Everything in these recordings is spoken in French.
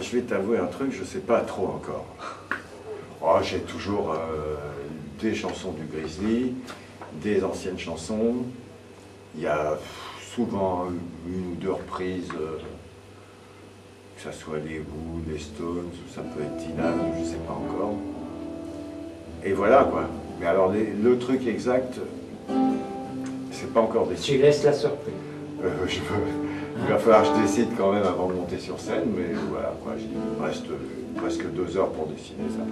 je vais t'avouer un truc, je sais pas trop encore. Oh, j'ai toujours des chansons du Grizzly, des anciennes chansons. Il y a souvent une ou deux reprises, que ça soit les Who, les Stones, ou ça peut être Tina, je ne sais pas encore. Et voilà quoi. Mais alors le truc exact, c'est pas encore décidé. Tu laisses la surprise. Il va falloir que je décide quand même avant de monter sur scène, mais voilà quoi, il me reste presque 2 heures pour dessiner ça.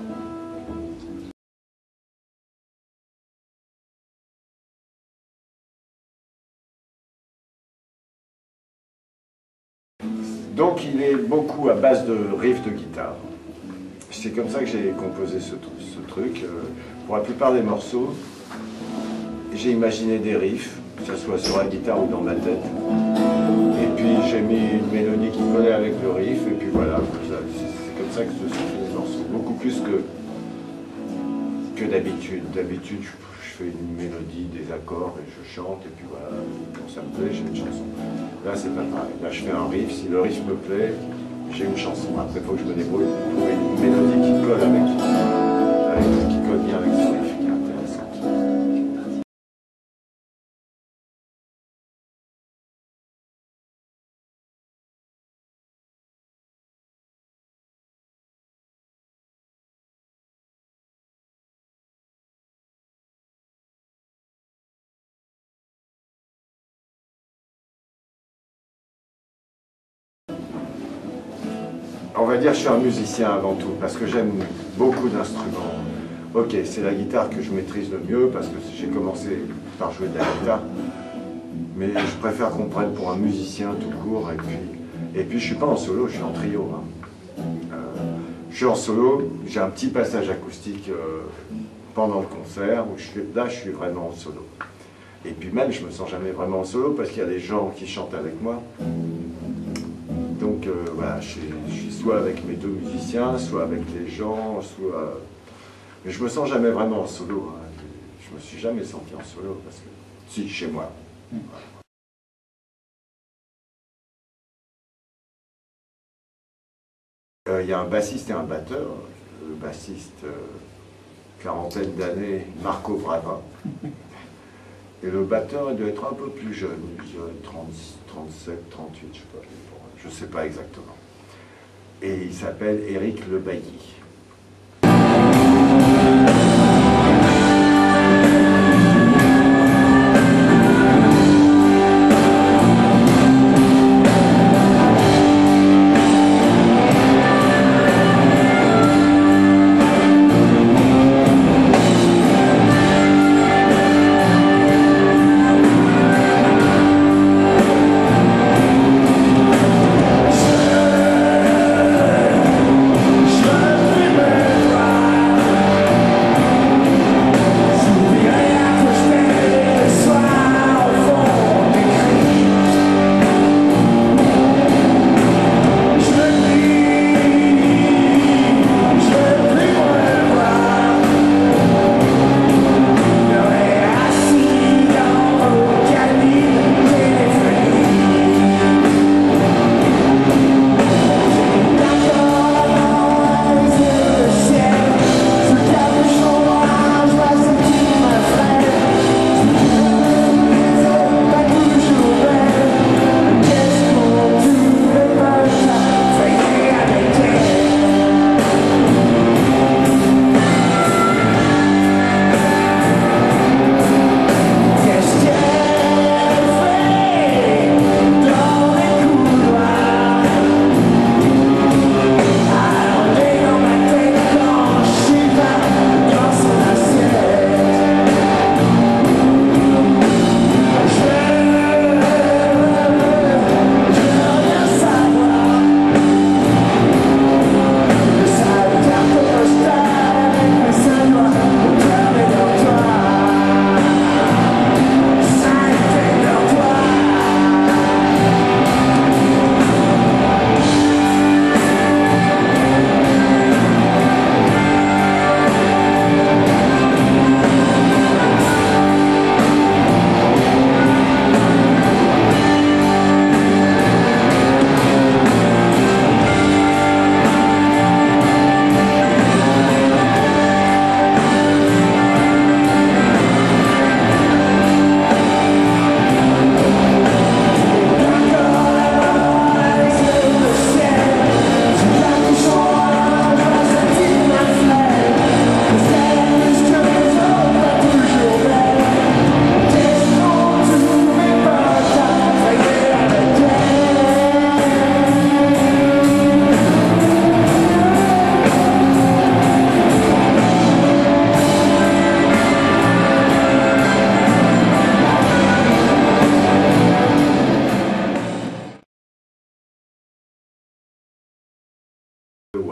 Donc il est beaucoup à base de riffs de guitare. C'est comme ça que j'ai composé ce truc. Pour la plupart des morceaux, j'ai imaginé des riffs, que ce soit sur la guitare ou dans ma tête. Et puis j'ai mis une mélodie qui collait avec le riff, et puis voilà, c'est comme ça que se sont faits les morceaux. Beaucoup plus que d'habitude. D'habitude, je fais une mélodie, des accords, et je chante, et puis voilà, quand ça me plaît, j'ai une chanson. Là, c'est pas pareil. Là, je fais un riff, si le riff me plaît, j'ai une chanson. Après, il faut que je me débrouille pour trouver une mélodie qui colle qui colle bien avec ce riff, qui est intéressante. On va dire que je suis un musicien avant tout, parce que j'aime beaucoup d'instruments. Ok, c'est la guitare que je maîtrise le mieux, parce que j'ai commencé par jouer de la guitare. Mais je préfère qu'on prenne pour un musicien tout court, et puis je suis pas en solo, je suis en trio. Je suis en solo, j'ai un petit passage acoustique pendant le concert, où là je suis vraiment en solo. Et puis même, je me sens jamais vraiment en solo, parce qu'il y a des gens qui chantent avec moi. Donc voilà, je suis soit avec mes 2 musiciens, soit avec les gens, soit... Mais je me sens jamais vraiment en solo. Hein. Je me suis jamais senti en solo, parce que... Si, chez moi. Il y a un bassiste et un batteur. Le bassiste, quarantaine d'années, Marco Brava. Et le batteur, il doit être un peu plus jeune, il doit être 37, 38, je ne sais pas exactement. Et il s'appelle Éric Le Bailly. Je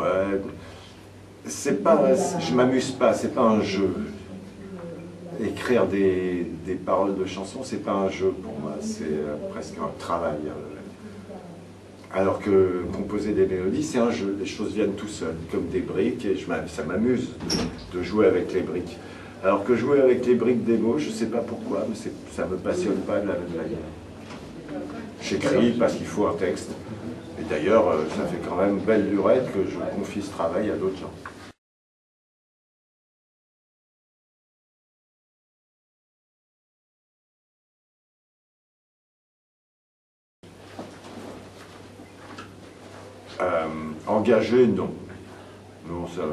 ouais, c'est pas, je m'amuse pas, c'est pas un jeu. Écrire des paroles de chansons, c'est pas un jeu pour moi, c'est presque un travail. Alors que composer des mélodies, c'est un jeu, les choses viennent tout seules, comme des briques, et ça m'amuse de jouer avec les briques. Alors que jouer avec les briques des mots, je ne sais pas pourquoi, mais ça ne me passionne pas de la même manière. J'écris parce qu'il faut un texte, et d'ailleurs, ça fait quand même belle lurette que je confie ce travail à d'autres gens. Engagé, non. Non, ça...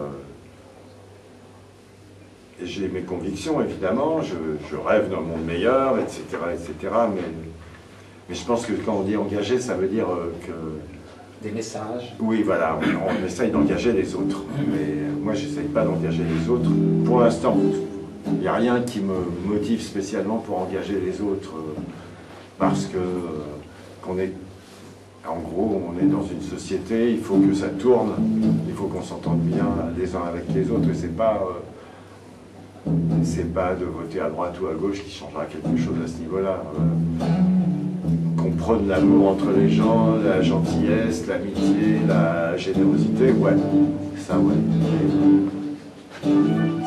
J'ai mes convictions, évidemment, je rêve d'un monde meilleur, etc., etc., mais je pense que quand on dit engagé, ça veut dire que... Des messages. Oui, voilà, on essaye d'engager les autres, mais moi, j'essaye pas d'engager les autres. Pour l'instant, il n'y a rien qui me motive spécialement pour engager les autres, parce que qu'on est... En gros, on est dans une société, il faut que ça tourne, il faut qu'on s'entende bien les uns avec les autres, et c'est pas de voter à droite ou à gauche qui changera quelque chose à ce niveau-là. Qu'on prône l'amour entre les gens, la gentillesse, l'amitié, la générosité, ouais, ça ouais.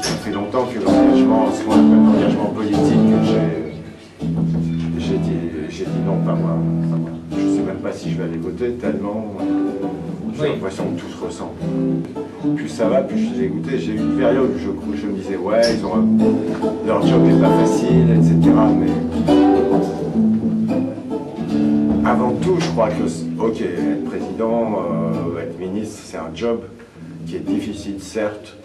Ça fait longtemps que l'engagement, ce qu'on appelle l'engagement politique, j'ai dit non, pas moi. Je ne sais même pas si je vais aller voter, tellement j'ai l'impression que tout se ressemble. Plus ça va, plus je suis dégoûté. J'ai eu une période où je me disais, ouais, leur job n'est pas facile, etc. Mais avant tout, je crois que, ok, être président, être ministre, c'est un job qui est difficile, certes,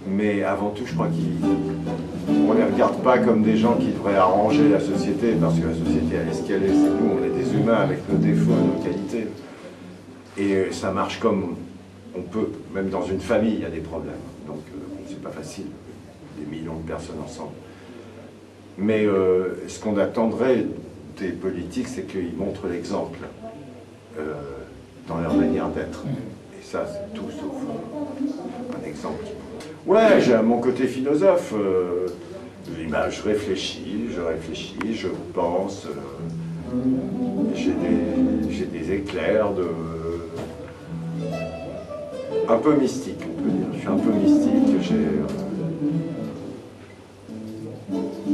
mais avant tout, je crois qu'on ne les regarde pas comme des gens qui devraient arranger la société, parce que la société, elle est ce qu'elle est, c'est nous, on est des humains avec nos défauts et nos qualités. Et ça marche comme on peut, même dans une famille, il y a des problèmes. Donc, c'est pas facile, des millions de personnes ensemble. Mais ce qu'on attendrait des politiques, c'est qu'ils montrent l'exemple dans leur manière d'être. Et ça, c'est tout sauf un exemple. Ouais, j'ai mon côté philosophe. Je réfléchis, je pense. J'ai des éclairs un peu mystique, on peut dire. Je suis un peu mystique.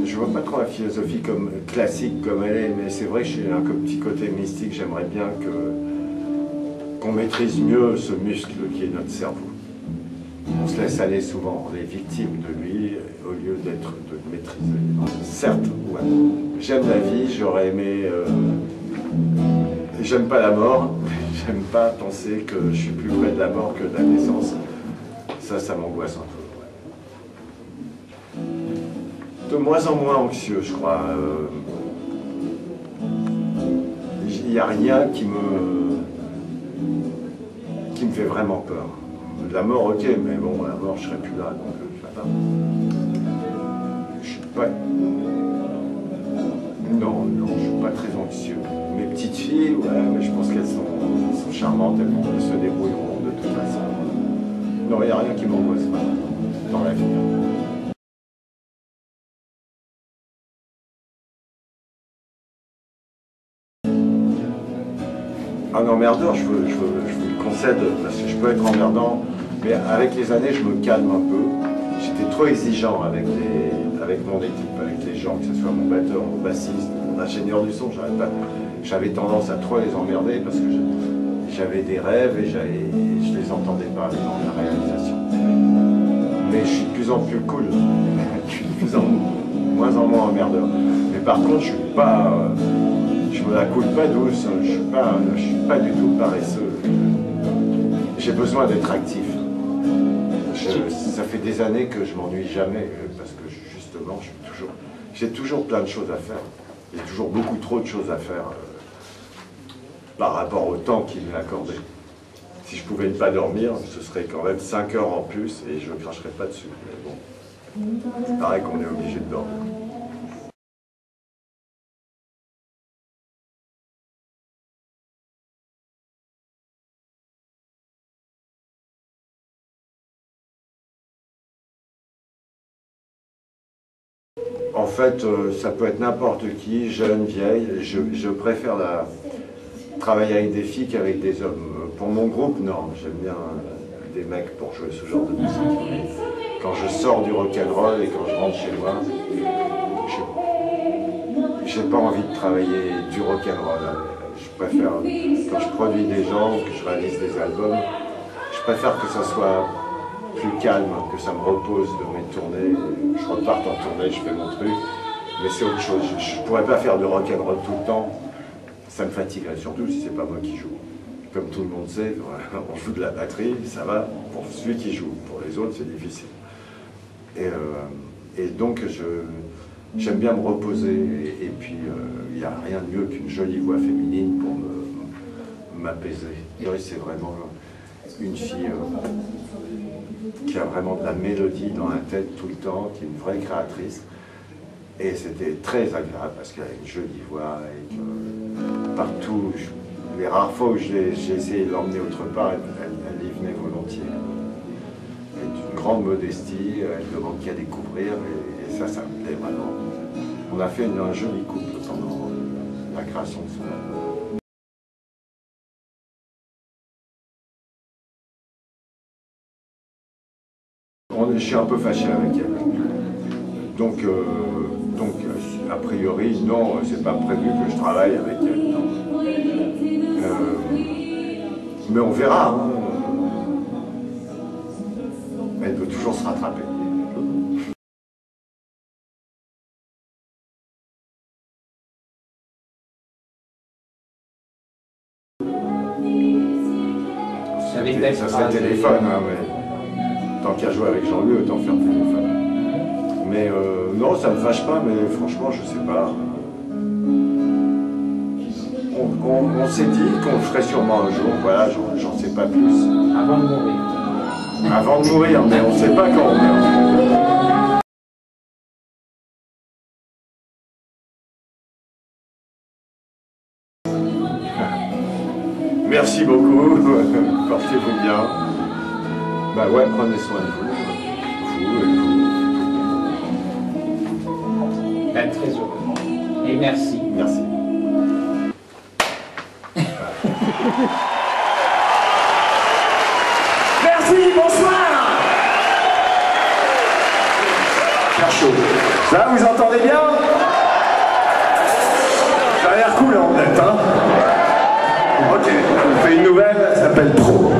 Je vois pas trop la philosophie comme classique comme elle est, mais c'est vrai que j'ai un petit côté mystique. J'aimerais bien qu'on maîtrise mieux ce muscle qui est notre cerveau. On se laisse aller souvent, on est victime de lui au lieu de le maîtriser. Certes, ouais. J'aime la vie, j'aurais aimé... J'aime pas la mort, j'aime pas penser que je suis plus près de la mort que de la naissance. Ça m'angoisse un peu. De moins en moins anxieux, je crois. Il n'y a rien qui me fait vraiment peur. La mort, ok, mais bon, la mort, je serais plus là, donc je sais pas. Je suis pas... Non, je suis pas très anxieux. Mes petites filles, ouais, mais je pense qu'elles sont charmantes, elles se débrouilleront de toute façon. Non, il n'y a rien qui m'angoisse dans la vie. Un emmerdeur, je vous le concède, parce que je peux être emmerdant, mais avec les années, je me calme un peu. J'étais trop exigeant avec mon équipe, avec les gens, que ce soit mon batteur, mon bassiste, mon ingénieur du son, j'avais tendance à trop les emmerder parce que j'avais des rêves et je les entendais pas dans la réalisation. Mais je suis de plus en plus cool, je suis de moins en moins emmerdeur. Mais par contre, je suis pas... je me la coule pas douce, je suis pas du tout paresseux. J'ai besoin d'être actif. Ça fait des années que je m'ennuie jamais, parce que justement, j'ai toujours plein de choses à faire. Il y a toujours beaucoup trop de choses à faire par rapport au temps qu'il m'est accordé. Si je pouvais ne pas dormir, ce serait quand même 5 heures en plus et je ne cracherais pas dessus. Mais bon, c'est pareil qu'on est obligé de dormir. En fait, ça peut être n'importe qui, jeune, vieille. Je préfère travailler avec des filles qu'avec des hommes. Pour mon groupe, non. J'aime bien des mecs pour jouer ce genre de musique. Quand je sors du rock'n'roll et quand je rentre chez moi, j'ai pas envie de travailler du rock'n'roll. Je préfère, quand je produis des gens, que je réalise des albums, je préfère que ça soit plus calme, que ça me repose de mes tournées. Je reparte en tournée, je fais mon truc, mais c'est autre chose. Je pourrais pas faire de rock'n'roll tout le temps, ça me fatiguerait, surtout si c'est pas moi qui joue. Comme tout le monde sait, on joue de la batterie, ça va pour celui qui joue, pour les autres c'est difficile. Et donc j'aime bien me reposer, et puis il n'y a rien de mieux qu'une jolie voix féminine pour m'apaiser. C'est vraiment une fille qui a vraiment de la mélodie dans la tête tout le temps, qui est une vraie créatrice. Et c'était très agréable parce qu'elle a une jolie voix et que partout, les rares fois où j'ai essayé de l'emmener autre part, elle y venait volontiers. Elle est d'une grande modestie, elle demande qu'à découvrir et ça me plaît vraiment. On a fait un joli couple pendant la création de son album. Je suis un peu fâché avec elle. Donc a priori, non, c'est pas prévu que je travaille avec elle. Non. Mais on verra. Hein. Elle peut toujours se rattraper. Ça serait téléphone, hein, mais tant qu'à jouer avec Jean-Louis, autant faire téléphone. Mais non, ça me fâche pas, mais franchement, je sais pas. On s'est dit qu'on le ferait sûrement un jour, voilà, j'en sais pas plus. Avant de mourir. Avant de mourir, mais on sait pas quand on meurt. Merci beaucoup, portez-vous bien. Bah ouais, prenez soin de vous. Vous et vous. Ben, très heureux. Et merci. Merci. Merci, bonsoir. Faire chaud. Ça, vous entendez bien? Ça a l'air cool en fait, hein? Ok, on fait une nouvelle, elle s'appelle Trop.